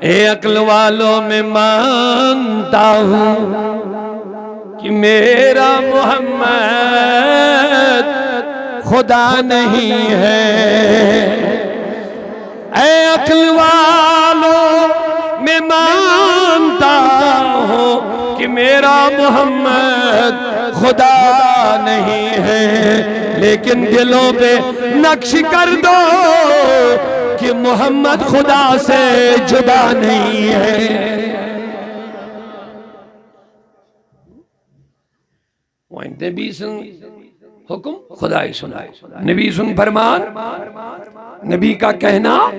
ए अक्ल वालों में मानता हूँ कि मेरा मोहम्मद खुदा नहीं है। ए अक्ल वालों में मानता हूँ कि मेरा मोहम्मद खुदा नहीं है, लेकिन दिलों पे नक्श कर दो कि मोहम्मद खुदा से जुदा नहीं है। नबी सुन हुक्म, खुदा ही सुनाए। नबी सुन फरमान, नबी का कहना,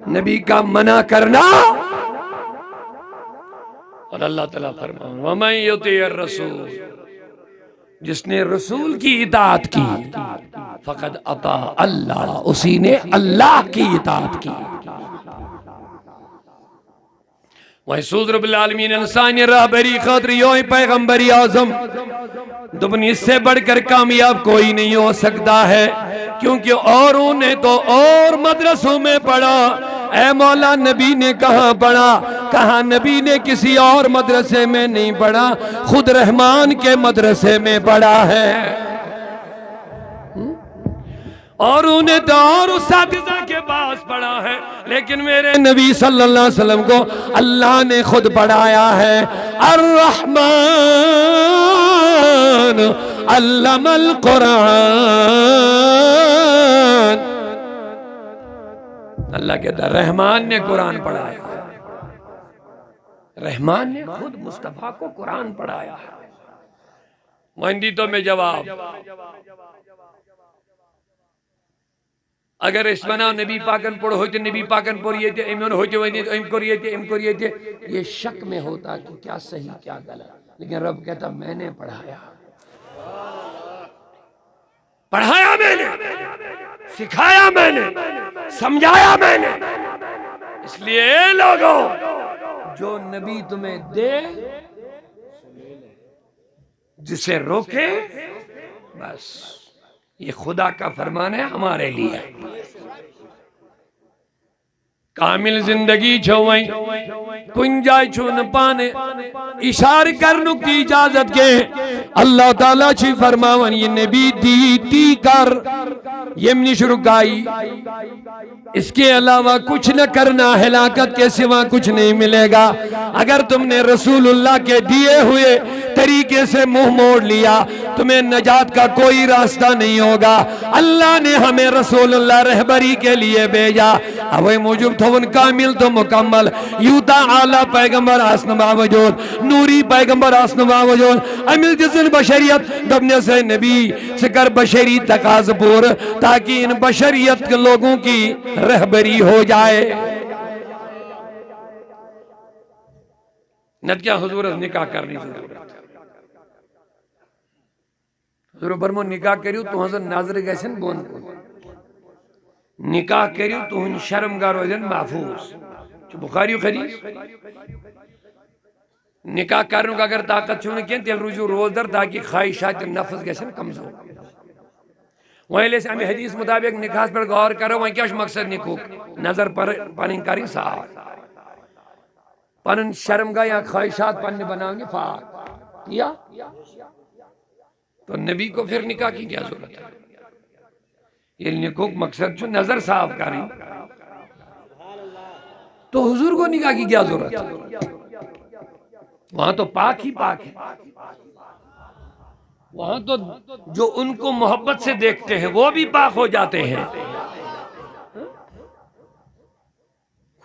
नबी का मना करना। और अल्लाह ताला फरमान वमन युतिइर रसूल, जिसने रसूल की इताअत की, फकद अता अल्लाह, उसी ने अल्लाह की इताअत की। वसूल रब्बुल आलमीन इंसानी रहबरी खातिर यो पैगंबरी आजम दुबन, इससे बढ़कर कामयाब कोई नहीं हो सकता है, क्योंकि औरों ने तो और मदरसों में पढ़ा, ऐ मौला नबी ने कहाँ पढ़ा? कहा नबी ने किसी और मदरसे में नहीं पढ़ा, खुद रहमान के मदरसे में पढ़ा है। और उन्हें तो और उस्तादिज़ा के पास पढ़ा है, लेकिन मेरे नबी सल्लल्लाहु अलैहि वसल्लम को अल्लाह ने खुद पढ़ाया है। अर्रहमान अल्लमल कुरान, अल्लाह कहता रहमान ने कुरान पढ़ाया। रहमान ने खुद मुस्तफा को कुरान पढ़ाया है। मंदी तो में जवाब, अगर इस बना नबी पाकन पढ़ो होते, नबी पाकन पढ़िए थे, इमन होते वही इम करिए थे, इम करिए थे, ये शक में होता कि क्या सही क्या गलत। लेकिन रब कहता मैंने पढ़ाया, पढ़ाया मैंने, सिखाया मैंने, समझाया मैंने। इसलिए लोगों, जो नबी तुम्हें दे, जिसे रोके, बस ये खुदा का फरमान है हमारे लिए। कामिल जिंदगी छोवई कुंजाई छून पाने इशार करने की इजाजत के अल्लाह ताला छी फरमावन ये नबी दी कर यमनी शुरू गाई, इसके अलावा कुछ न करना, हिलाकत के सिवा कुछ नहीं मिलेगा। अगर तुमने रसूलुल्लाह के दिए हुए तरीके से मुंह मोड़ लिया, तुम्हें नजात का कोई रास्ता नहीं होगा। अल्लाह ने हमें रसूलुल्लाह रहबरी के लिए भेजा, अब मौजूद तो उन कामिल तो मुकम्मल यूता आला पैगंबर आसन बावजूद, नूरी पैगंबर आसन बावजूद, अमिल जिसन बशरियत दबने से नबी सिकर बशरी तकाज़पुर, ताकि इन बशरियत के लोगों की रहबरी हो जाए। नतिया हुजूर निकाह करनी जरूरत, हुजूर बरमो निकाह करियो तो हजर नाजर गसन बोन को निकाह करियो तो शर्मगार वजन महफूज। बुखारी खरीज निकाह करने का अगर ताकत छून के तेल रुजू रोजदर, ताकि ख्वाहिशात नफ्स गसन कमजोर। वहीं ले हमें हदीस मुताबिक निकाह पर गौर करो, वहीं क्या मकसद निको नजर पर पन करी साफ, पन शर्मगा या ख्वाहिशात पन बनाओगे फाक किया, तो नबी को फिर निकाह की क्या जरूरत है? ये निको मकसद जो नजर साफ करी, तो हुजूर को निकाह की क्या जरूरत है? वहां तो पाक ही पाक है, वहां तो जो उनको मोहब्बत से देखते हैं वो भी पाक हो जाते हैं।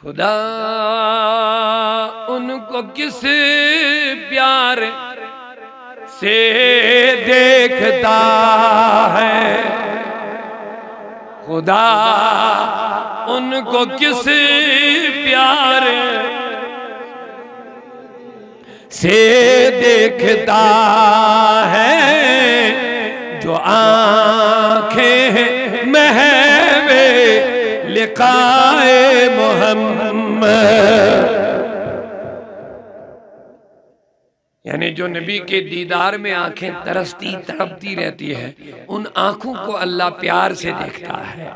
खुदा उनको किस प्यार से देखता है, खुदा उनको किस प्यार से देखता है, जो आंखें महवे लिकाए मोहम्मद, यानी जो नबी के दीदार में आंखें तरसती तड़पती रहती है, उन आंखों को अल्लाह प्यार से देखता है।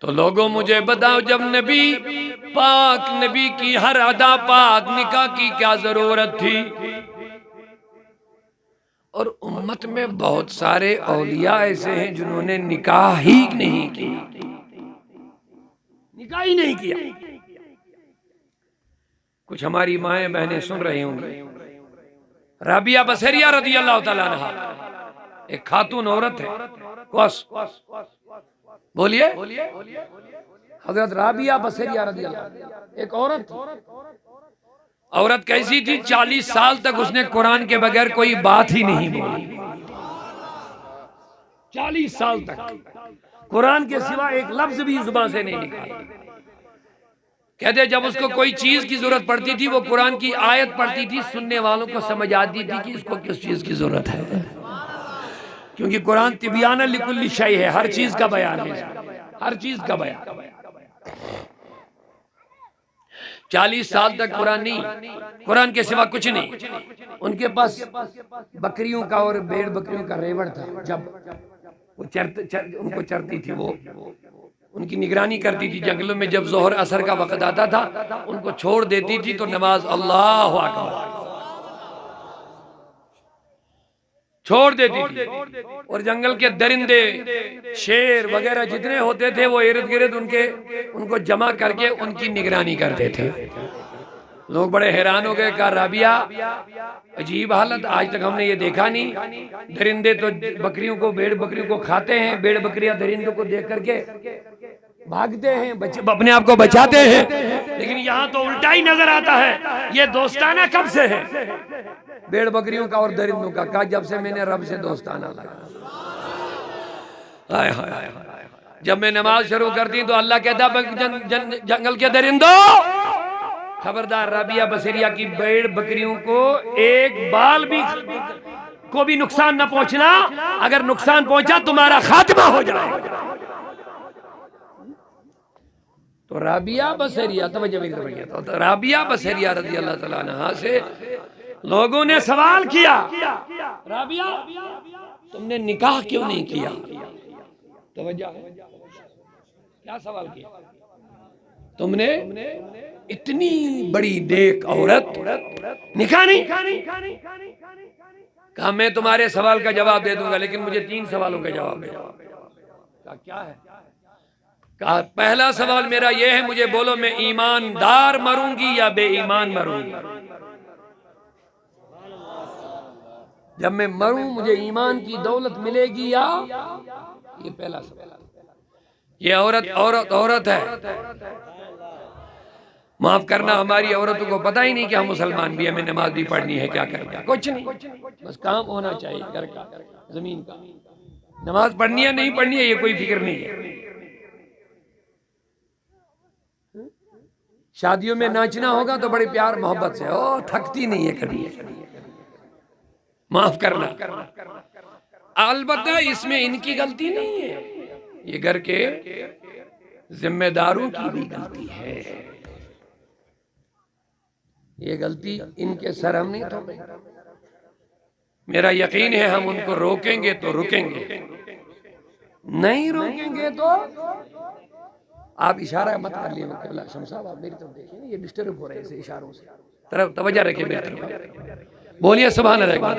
तो लोगों मुझे बताओ, जब नबी पाक, नबी की हर अदा पाक, निकाह की क्या जरूरत थी? और उम्मत में बहुत सारे औलिया ऐसे हैं जिन्होंने निकाह ही नहीं किया, निकाह ही नहीं किया। कुछ हमारी माएं बहनें सुन रही होंगी, राबिया बसरिया रदी अल्लाह तआला अन्हा एक खातून औरत है। कौस बोलिए, हजरत राबिया बसरिया रदी अल्लाह, एक औरत थी। औरत कैसी थी? 40 साल तक उसने कुरान के बगैर कोई बात ही नहीं बोली। 40 साल तक कुरान के सिवा एक लफ्ज भी जुबान से नहीं निकाला। कहते जब उसको कोई चीज की जरूरत पड़ती थी, वो कुरान की आयत पढ़ती थी, सुनने वालों को समझ आती थी कि इसको किस चीज की जरूरत है, क्योंकि कुरान तिबियान लिकुल्ली शै है, हर चीज का बयान है, हर चीज का बयान। 40 साल तक कुरान नहीं, कुरान के सिवा कुछ नहीं। उनके पास बकरियों का और भेड़ बकरियों का रेवड़ था। जब वो उनको चरती थी, वो उनकी निगरानी करती थी। जंगलों में जब जोहर असर का वक्त आता था, उनको छोड़ देती थी तो नमाज अल्लाह अकबर छोड़ देती थी। और जंगल के दरिंदे, शेर वगैरह जितने होते थे, वो इर्द गिर्द उनको जमा करके उनकी निगरानी करते थे। लोग बड़े हैरान हो गए, कहा राबिया अजीब हालत, आज तक हमने ये देखा नहीं। दरिंदे तो बकरियों को, भेड़ बकरियों को खाते हैं, भेड़ बकरियां दरिंदों को देख करके भागते हैं, अपने आप को बचाते हैं, लेकिन यहाँ तो उल्टा ही नजर आता है। ये दोस्ताना कब से है भेड़ बकरियों का और दरिंदों का? कहा जब से मैंने रब से दोस्ताना लगा। हाय हाय हाय, जब मैं नमाज शुरू करती तो अल्लाह कहता जंगल के दरिंदों, खबरदार राबिया बसरिया की भेड़ बकरियों को एक बाल भी को भी नुकसान न पहुंचना, अगर नुकसान पहुंचा तुम्हारा खात्मा हो जाए। तो राबिया बसरिया, तो राबिया बसरिया रज़ी अल्लाह तआला अन्हा से लोगों ने सवाल किया, राबिया तुमने निकाह क्यों नहीं किया? तवज्जो है, क्या सवाल किया? तुमने इतनी बड़ी नेक औरत, निकाह नहीं? कहा मैं तुम्हारे सवाल का जवाब दे दूंगा, लेकिन मुझे 3 सवालों का जवाब दे। कहा क्या है? कहा पहला सवाल मेरा यह है, मुझे बोलो मैं ईमानदार मरूंगी या बेईमान मरूंगी? जब मैं मरूं मुझे ईमान की दौलत मिलेगी या? ये पहला सवाल। ये औरत है। माफ करना, हमारी औरतों को पता ही नहीं कि हम मुसलमान भी, हमें नमाज भी पढ़नी है, क्या करना है, कुछ नहीं, बस काम होना चाहिए घर का, जमीन का। नमाज पढ़नी है नहीं पढ़नी है ये कोई फिक्र नहीं है। शादियों में नाचना होगा तो बड़े प्यार मोहब्बत से, ओ थकती नहीं है कभी। माफ करना, अलबत्ता इसमें इनकी गलती नहीं है, ये घर के जिम्मेदारों की भी गलती है। ये गलती इनके सर हम नहीं थोपे। मेरा यकीन है हम उनको रोकेंगे तो रुकेंगे, नहीं रोकेंगे तो आप इशारा मत कर लिए। शम साहब आप मेरी तरफ देखिए, ये डिस्टर्ब हो रहे हैं इशारों से, तरफ तवज्जो रखिए मेरी तरफ। बोलिए सुभान अल्लाह।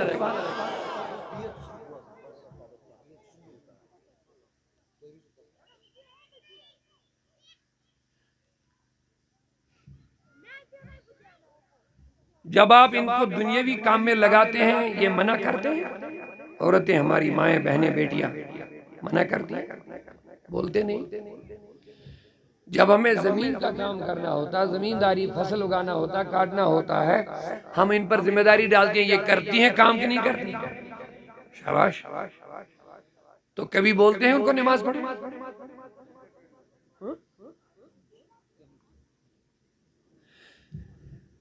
जब आप इनको दुनियावी काम में लगाते हैं, ये मना करते हैं। औरतें, हमारी माएं बहनें बेटियां मना करती हैं, बोलते नहीं। जब हमें जमीन का काम करना होता, जमींदारी, फसल उगाना होता, काटना होता है, हम इन पर जिम्मेदारी डालते हैं, ये करती हैं काम कि नहीं करती? शाबाश। तो कभी बोलते हैं उनको नमाज पढ़ो?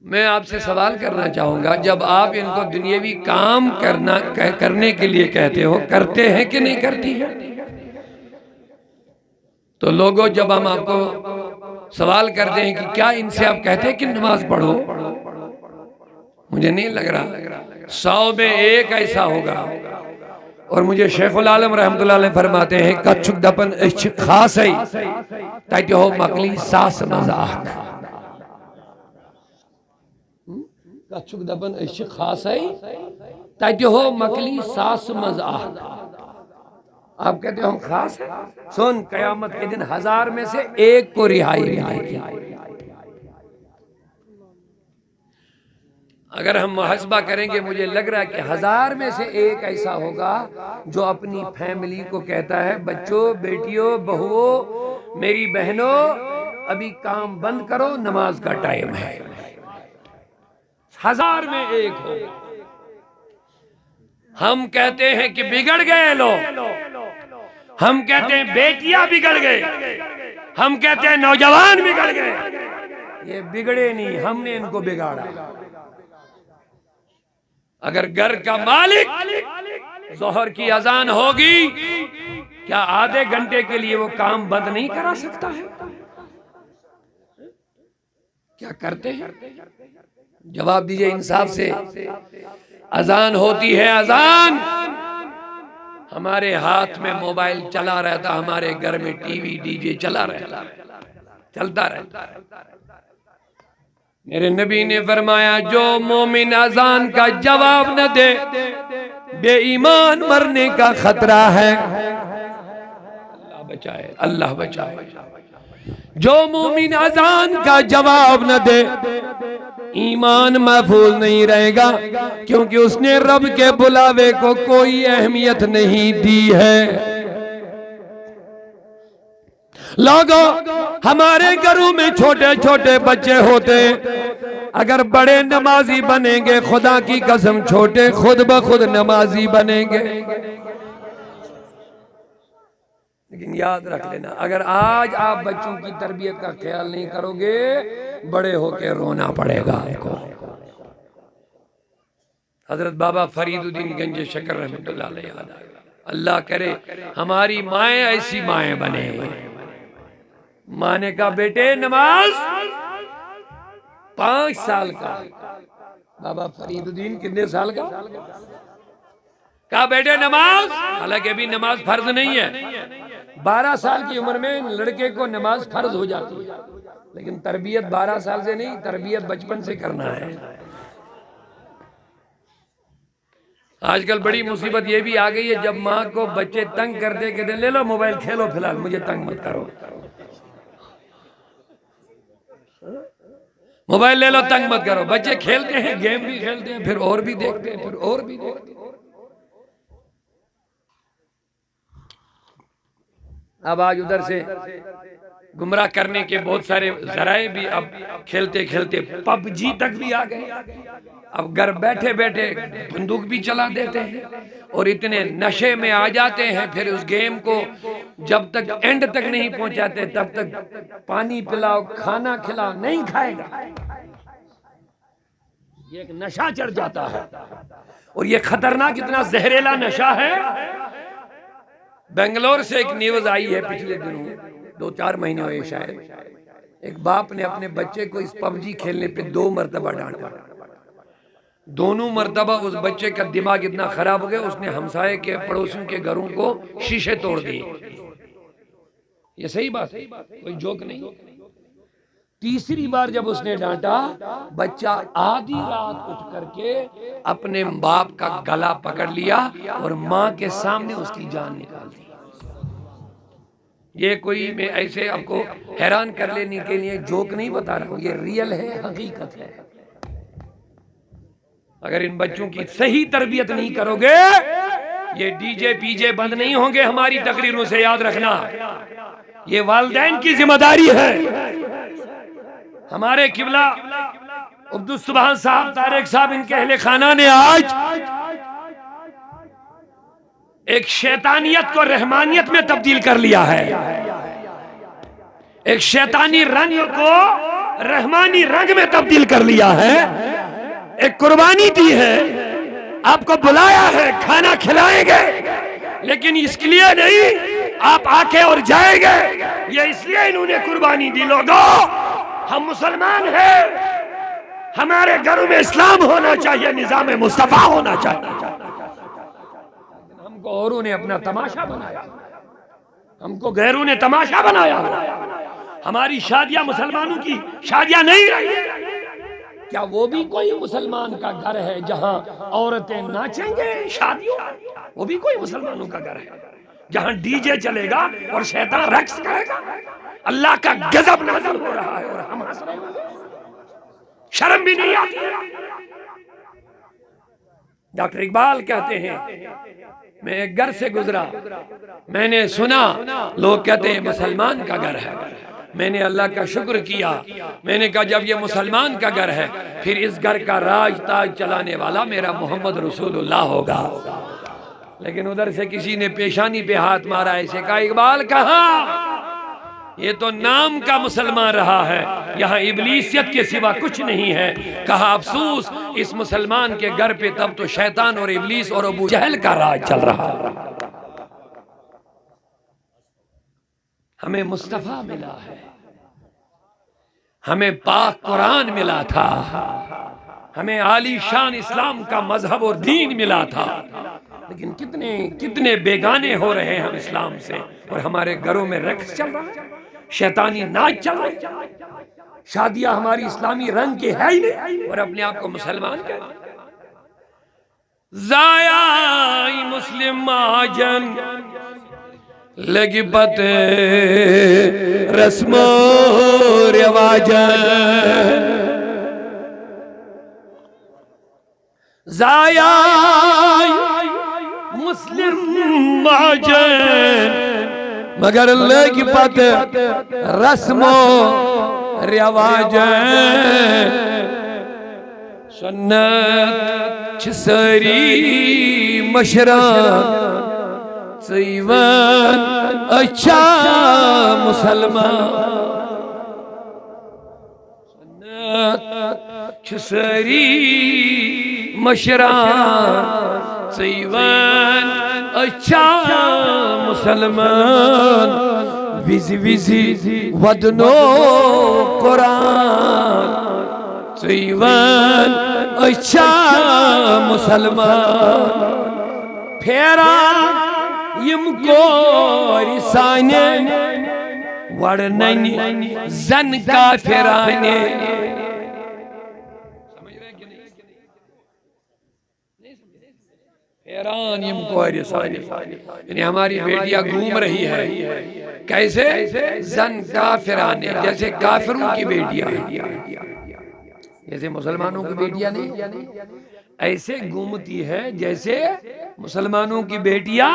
मैं आपसे सवाल करना चाहूंगा, जब आप इनको दुनियावी काम करने के लिए कहते हो, करते हैं कि नहीं करती है? तो लोगों, जब हम आपको सवाल करते हैं कि क्या इनसे आप कहते हैं कि नमाज पढ़ो, मुझे नहीं लग रहा 100 में 1 ऐसा होगा। और मुझे शेखुल आलम रहमतुल्लाह अलैह फरमाते हैं कच्छुक दपन इश्क खास है ताकि हो मकली सास मजाक। कच्छुक दपन इश्क खास है ताकि हो मकली सास मजाक। आप कहते हो हम खास हैं, सुन कयामत के दिन 1000 में से एक को रिहाई मिलेगी। अगर हम मुहस्बा करेंगे, मुझे लग रहा है कि 1000 में से एक ऐसा होगा जो अपनी फैमिली को कहता है बच्चों, बेटियों, बहुओं, मेरी बहनों, अभी काम बंद करो, नमाज का टाइम है। 1000 में एक हो। हम कहते हैं कि बिगड़ गए लोग, हम कहते हैं बेटियां बिगड़ गए, हम कहते हैं नौजवान बिगड़ गए। ये बिगड़े नहीं, हमने इनको बिगाड़ा। अगर घर का मालिक जोहर की अजान होगी, क्या आधे घंटे के लिए वो काम बंद नहीं करा सकता है? क्या करते हैं? जवाब दीजिए इंसाफ से। अजान होती है, अजान, हमारे हाथ में मोबाइल चला रहता, हमारे घर में टीवी डीजे चला रहता, चलता रहता। मेरे नबी ने फरमाया जो मोमिन अजान का जवाब न दे, बेईमान मरने का खतरा है। अल्लाह बचाए, अल्लाह बचाए। जो मोमिन अजान का जवाब न दे, ईमान महफूज नहीं रहेगा, क्योंकि उसने रब के बुलावे को कोई अहमियत नहीं दी है। लोगों, हमारे घरों में छोटे छोटे बच्चे होते, अगर बड़े नमाजी बनेंगे, खुदा की कसम छोटे खुद ब खुद नमाजी बनेंगे। लेकिन याद रख लेना, अगर आज आप बच्चों की तरबियत का ख्याल नहीं करोगे, बड़े होके रोना पड़ेगा आपको। हजरत बाबा फरीदुद्दीन गंज शकर रहमतुल्लाह अलैह याद आएगा। अल्लाह करे हमारी माएँ ऐसी माएँ बने। माँ ने कहा बेटे नमाज, 5 साल का। बाबा फरीदुद्दीन कितने साल का? कहा बेटे नमाज, हालांकि अभी नमाज फर्ज नहीं है। 12 साल की उम्र में लड़के को नमाज फर्ज हो जाती है, लेकिन तरबियत 12 साल से नहीं, तरबियत बचपन से करना है। आजकल बड़ी मुसीबत ये भी आ गई है, जब माँ को बच्चे तंग कर दे के ले लो मोबाइल, खेलो फिलहाल, मुझे तंग मत करो। मोबाइल ले लो, तंग मत करो। बच्चे खेलते हैं, गेम भी खेलते हैं, फिर और भी देखते हैं, फिर और भी देखते हैं। अब आज उधर से गुमराह करने के बहुत सारे जराए भी अब खेलते खेलते पबजी तक भी आ गए। अब घर बैठे बैठे बंदूक भी चला देते हैं और इतने नशे में आ जाते हैं, फिर उस गेम को जब तक एंड तक नहीं पहुंचाते तब तक पानी पिलाओ, खाना खिलाओ, नहीं खाएगा। ये एक नशा चढ़ जाता है, और ये खतरनाक इतना जहरीला नशा है। बेंगलोर से एक न्यूज आई है पिछले दिनों, 2-4 महीने हुए शायद। एक बाप ने अपने बच्चे को इस पबजी खेलने पे 2 मरतबा डांटा। दोनों मरतबा उस बच्चे का दिमाग इतना खराब हो गया, उसने हमसाये के पड़ोसियों के घरों को शीशे तोड़ दिए। ये सही बात है, कोई जोक नहीं। तीसरी बार जब उसने डांटा, बच्चा आधी रात उठ करके अपने बाप का गला पकड़ लिया और माँ के सामने उसकी जान निकाल दी। ये कोई मैं ऐसे आपको हैरान कर लेने के लिए जोक नहीं बता रहा हूँ, ये रियल है, हकीकत है। अगर इन बच्चों की सही तरबियत नहीं करोगे, ये डीजे पीजे बंद नहीं होंगे हमारी तकरीरों से, याद रखना। ये वालिदैन की जिम्मेदारी है। हमारे किबला अब्दुल सुभान साहब, तारिक साहब, इनके अहले खाना ने आज एक शैतानियत को रहमानियत में तब्दील कर लिया है। एक शैतानी रंग को रहमानी रंग में तब्दील कर लिया है। एक कुर्बानी दी है, आपको बुलाया है, खाना खिलाएंगे, लेकिन इसके लिए नहीं आप आके और जाएंगे। ये इसलिए इन्होंने कुर्बानी दी। लोगों, हम मुसलमान हैं, हमारे घरों में इस्लाम होना चाहिए, निजाम मुस्तफा होना चाहिए। हम हमको औरों ने अपना तमाशा बनाया, हमको गैरों ने तमाशा बनाया। हमारी शादियां मुसलमानों की शादियां नहीं रही। क्या वो भी कोई मुसलमान का घर है जहां औरतें नाचेंगे शादियों? वो भी कोई मुसलमानों का घर है जहां डीजे चलेगा और शैतान रक्स करेगा? अल्लाह का गजब नाज़िल हो रहा है और हम हंस रहे हैं। शर्म भी नहीं आती। डॉक्टर इकबाल कहते हैं, मैं एक घर से गुजरा, मैंने सुना लोग कहते हैं मुसलमान का घर है। मैंने अल्लाह का शुक्र किया, मैंने कहा जब ये मुसलमान का घर है फिर इस घर का राज ताज चलाने वाला मेरा मोहम्मद रसूलुल्लाह होगा। लेकिन उधर से किसी ने पेशानी पे हाथ मारा, ऐसे कहा इकबाल कहाँ, ये तो नाम का मुसलमान रहा है, यहाँ इब्लीसियत के सिवा कुछ नहीं है। कहा अफसोस इस मुसलमान के घर पे तब तो शैतान और इब्लीस और अबू जहल का राज चल रहा है। हमें मुस्तफा मिला है, हमें पाक कुरान मिला था, हमें आलीशान इस्लाम का मजहब और दीन मिला था। लेकिन कितने कितने बेगाने हो रहे हैं हम इस्लाम से, और हमारे घरों में रक्स चल रहा है, शैतानी नाच चल रहा है, शादियां हमारी इस्लामी रंग के है ही नहीं, और अपने आप को मुसलमान कहते हैं। ज़ाया मुस्लिम महाजन लगी पते रस्मो रिवाजन, ज़ाया मुस्लिम महाजन मगर लगी पते रस्मो रिवाजन, सुन्नत छसरी मशरा सईवन अच्छा मुसलमान, सुन्नत छसरी मशरा सईवन अच्छा मुसलमान, विजी विजी वदनो कुरान सईवन अच्छा मुसलमान, फेरा यमको रिसाने वड़ननी जन का फेराने। समझ रहे कि नहीं? फेरान यमको रिसाने, यानी हमारी बेटियां घूम रही है कैसे? जन का फेराने, जैसे काफिरों की बेटियां, जैसे मुसलमानों की बेटियां नहीं, ऐसे घूमती है जैसे मुसलमानों की बेटियां।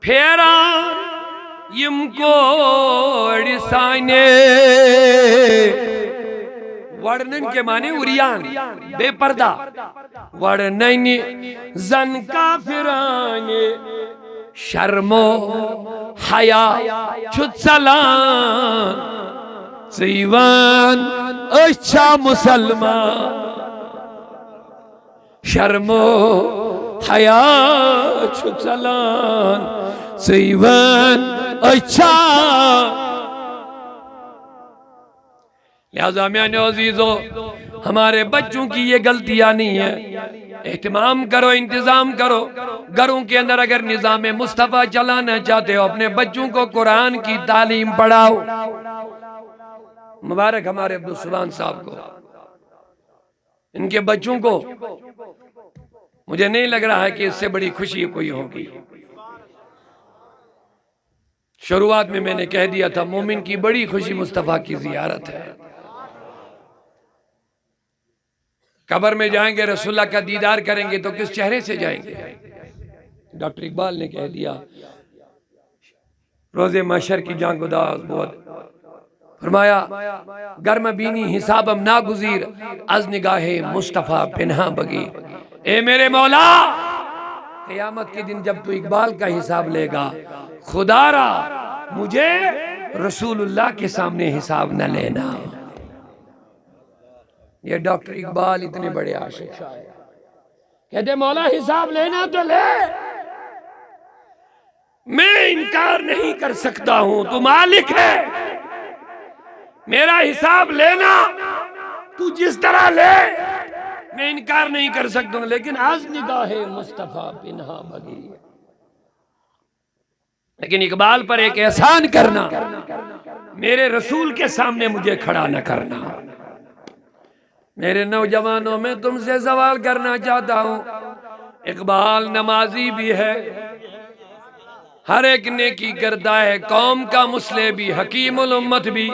फेरा यमको रिसाने, वर्णन के माने उरियान बेपर्दा, वर्णन जन का फिराने शर्मो हया छुत्सलान सीवान अच्छा मुसलमान, शर्मो हया छुत्सलान सीवान अच्छा। लिहाजा म्याने अजीजो, हमारे बच्चों की ये गलतियां नहीं है, एहतमाम करो, इंतजाम करो। घरों के अंदर अगर निजाम मुस्तफा चलाना चाहते हो, अपने बच्चों को कुरान की तालीम पढ़ाओ। मुबारक हमारे अब्दुल सुभान साहब को, इनके बच्चों को मुझे नहीं लग रहा है कि इससे बड़ी खुशी कोई होगी। शुरुआत में मैंने कह दिया था, मोमिन की बड़ी खुशी मुस्तफा की जियारत है। कब्र में जाएंगे, रसूलुल्लाह का दीदार करेंगे तो किस चेहरे से जाएंगे? डॉक्टर इकबाल ने कह दिया, रोजे महशर की जांगुदाज बहुत फरमाया, गर्म बीनी हिसाबम नागुजीर अज निगाहे मुस्तफा पिन्हा बगी। ए मेरे मौला, क़यामत के दिन जब तू इकबाल का हिसाब लेगा, खुदारा मुझे रसूलुल्लाह के सामने हिसाब न लेना। ये डॉक्टर इकबाल इतने बड़े आशिक शायर कहते, मौला हिसाब लेना तो ले, मैं इनकार नहीं कर सकता हूं, तू मालिक है, मेरा हिसाब लेना तू जिस तरह ले, मैं इनकार नहीं कर सकता हूं, लेकिन आज निगाहे मुस्तफा पिन्हा बगी। लेकिन इकबाल पर एक एहसान करना, मेरे रसूल के सामने मुझे खड़ा न करना। मेरे नौजवानों में तुमसे सवाल करना चाहता हूं, इकबाल नमाजी भी है, हर एक नेकी करता है, कौम का मुस्लिह भी, हकीमुल उम्मत भी।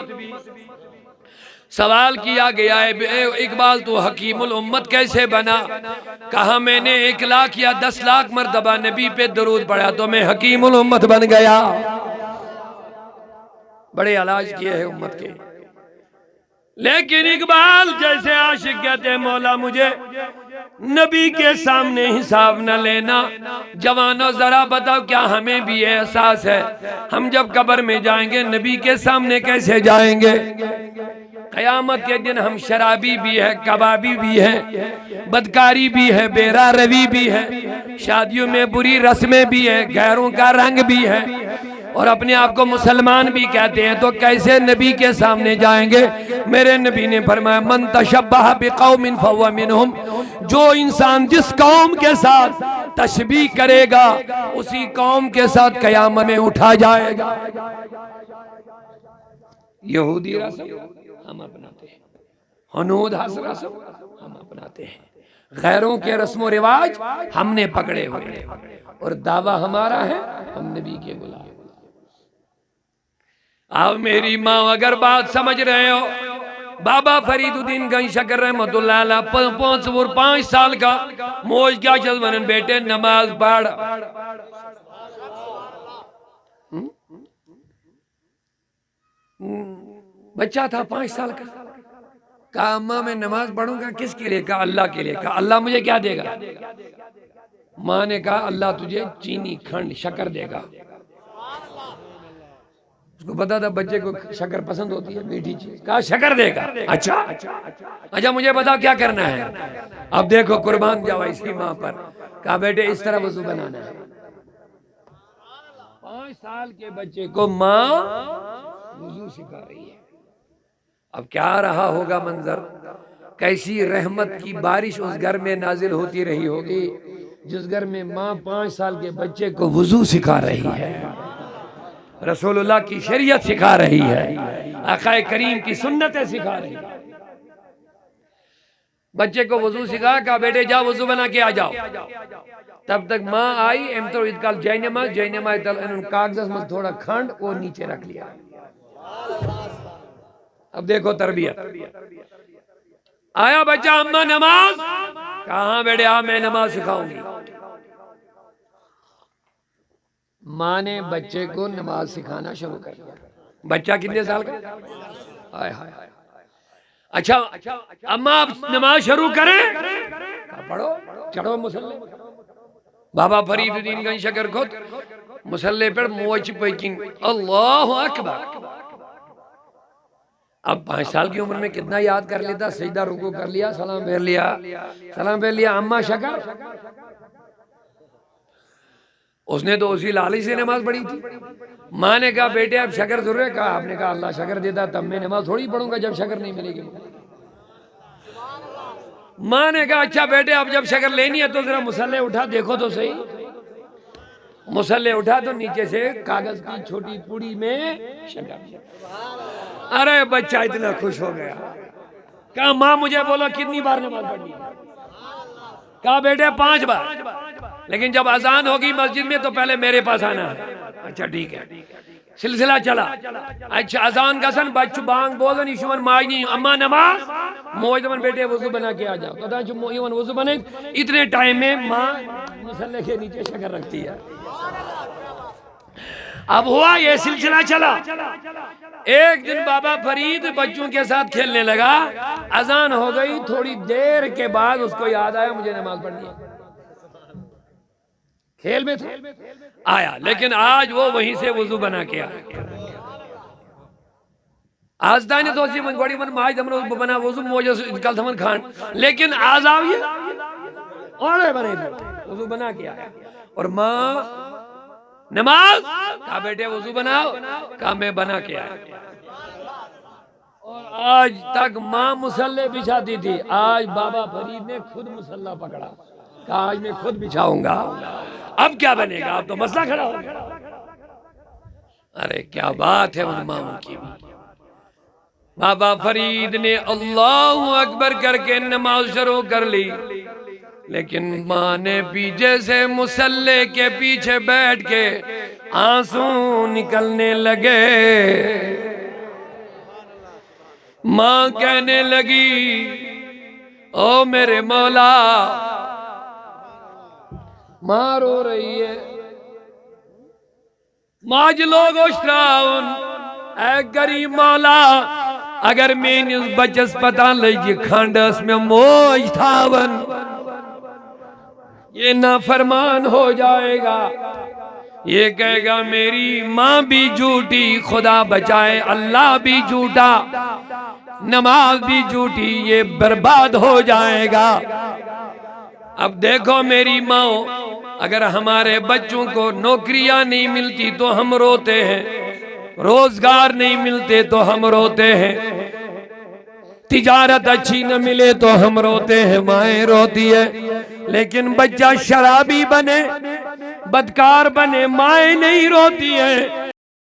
सवाल किया गया है इकबाल तू हकीमुल उम्मत कैसे बना? कहा मैंने 1 लाख या 10 लाख मर्तबा नबी पे दरूद पढ़ा तो मैं हकीमुल उम्मत बन गया। बड़े इलाज किए हैं उम्मत के। लेकिन इकबाल जैसे आशिक कहते हैं मौला मुझे नबी के सामने हिसाब न लेना। जवानों जरा बताओ क्या हमें भी एहसास है हम जब कब्र में जाएंगे नबी के सामने कैसे जाएंगे? कयामत के दिन हम शराबी भी है, कबाबी भी है, बदकारी भी है, बेरा रवि भी है, शादियों में बुरी रस्में भी है, गैरों का रंग भी है और अपने आप को मुसलमान भी कहते हैं, तो कैसे नबी के सामने जाएंगे? मेरे नबी ने फरमाया मन तशब्बह बिकौमिन फहुव मिनहुम, जो इंसान जिस कौम के साथ तशबीह करेगा उसी कौम के साथ कयामत में उठा जाएगा। यहूदी रस्म हम अपनाते हैं, हनूद रस्म हम अपनाते हैं, गैरों के रस्म रिवाज हमने पकड़े हुए हैं और दावा हमारा है हम नबी के गुलाम। अब मेरी माँ अगर बात समझ रहे हो, बाबा फरीदुद्दीन गंज शकर रहमतुल्लाह अलैह 5 साल का मौज क्या चल बेटे नमाज पढ़। बच्चा था 5 साल का, कहा अम्मा मैं नमाज पढ़ूंगा, किसके लिए? कहा अल्लाह के लिए। कहा अल्लाह मुझे क्या देगा? माँ ने कहा अल्लाह तुझे चीनी खंड शक्कर देगा। उसको पता था बच्चे को शक्कर पसंद होती है, मीठी चीज। कहा शक्कर देगा। अच्छा मुझे बताओ क्या करना है? अब देखो कुर्बान जावा इसी माँ पर। कहा बेटे इस तरह वजू बनाना है। 5 साल के बच्चे को माँ वजू सिखा रही है। अब क्या रहा होगा मंजर, कैसी रहमत की बारिश उस घर में नाजिल होती रही होगी जिस घर में माँ 5 साल के बच्चे को वजू सिखा रही है, रसूलुल्लाह की शरीयत सिखा रही है, आकाए करीम की सुन्नतें सिखा रही है। बच्चे को वजू सिखा, कहा बेटे जाओ वजू बना के आ जाओ। तब तक माँ आई एम तो इतकाल जैनमाज कागज में थोड़ा खंड वो नीचे रख लिया। अब देखो तरबियत। आया बच्चा अम्मा नमाज, कहा बेटे आ मैं नमाज सिखाऊंगी। माँ ने बच्चे को नमाज सिखाना शुरू कर दिया। बच्चा कितने साल का? हाय हाय हाय। अच्छा अम्मा आप नमाज शुरू करें? पढ़ो, चढ़ो मुसल्ले। बाबा फरीदुद्दीन गंज शकर खुद मुसल्ले पर मोच पैकिंग, अल्लाह अकबर। अब 5 साल की उम्र में कितना याद कर लेता, सजदा रुकू कर लिया, सलाम फेर लिया, सलाम फेर लिया। अम्मा शकर, उसने तो उसी लाली से नमाज पढ़ी थी। माँ ने कहा बेटे अब शकर जरूर है। कहा आपने कहा अल्लाह शकर देता तब मैं नमाज थोड़ी पढ़ूंगा जब शकर नहीं मिलेगी। माँ ने कहा अच्छा बेटे अब जब शकर लेनी है तो जरा मुसल्ले उठा देखो तो सही। मुसल्ले उठा तो नीचे से कागज की छोटी पुड़ी में शकर। अरे बच्चा इतना खुश हो गया। कहा माँ मुझे बोलो कितनी बार नमाज पढ़नी? कहा बेटे 5 बार, लेकिन जब अजान होगी मस्जिद में तो पहले मेरे पास आना है। अच्छा ठीक है। सिलसिला चला। अच्छा अजान का सन बच्चू बांग बोलन इशुमन माजनी अम्मा नमाज मोजमन बेटे वजू बना के आ जाओ। पता है वजू बने इतने टाइम में माँ मुसल्ले के नीचे शकर रखती है। अब हुआ ये सिलसिला चला। एक दिन बाबा फरीद बच्चों के साथ खेलने लगा, अजान हो गई, थोड़ी देर के बाद उसको याद आया मुझे नमाज पढ़नी है। खेल में था आया, लेकिन आज वो वहीं से वजू बना के आया। आजदानी तो सी बड़ी मन माज हमने बना वजू मोजे कल थमन खान, लेकिन आज आओ ये और बने वजू बना के आया। और माँ नमाज, कहा बेटे वजू बनाओ, कहा मैं बना के आया। और आज तक माँ मुसल्ले बिछाती थी, आज बाबा फरीद ने खुद मुसल्ला पकड़ा, कहा आज मैं खुद बिछाऊंगा। अब क्या बनेगा? अब तो मसला खड़ा हो गया। अरे क्या बात है उन माओं की भी। बाबा फरीद ने अल्लाहु अकबर करके नमाज शुरू कर ली, लेकिन माँ ने पीछे से मुसल्ले के पीछे बैठ के आंसू निकलने लगे। माँ कहने लगी, ओ मेरे मौला, माँ रो रही है। माज लोग ऐ गरीब मौला, अगर मेनिस बचस पता लगे खंडस में मोज थावन, ये नाफरमान हो जाएगा। ये कहेगा मेरी माँ भी झूठी, खुदा बचाए अल्लाह भी झूठा, नमाज भी झूठी, ये बर्बाद हो जाएगा। अब देखो मेरी माँ, अगर हमारे बच्चों को नौकरियां नहीं मिलती तो हम रोते हैं, रोजगार नहीं मिलते तो हम रोते हैं, तिजारत अच्छी न मिले तो हम रोते हैं, माएँ रोती है। लेकिन बच्चा शराबी बने, बदकार बने, माएँ नहीं रोती है।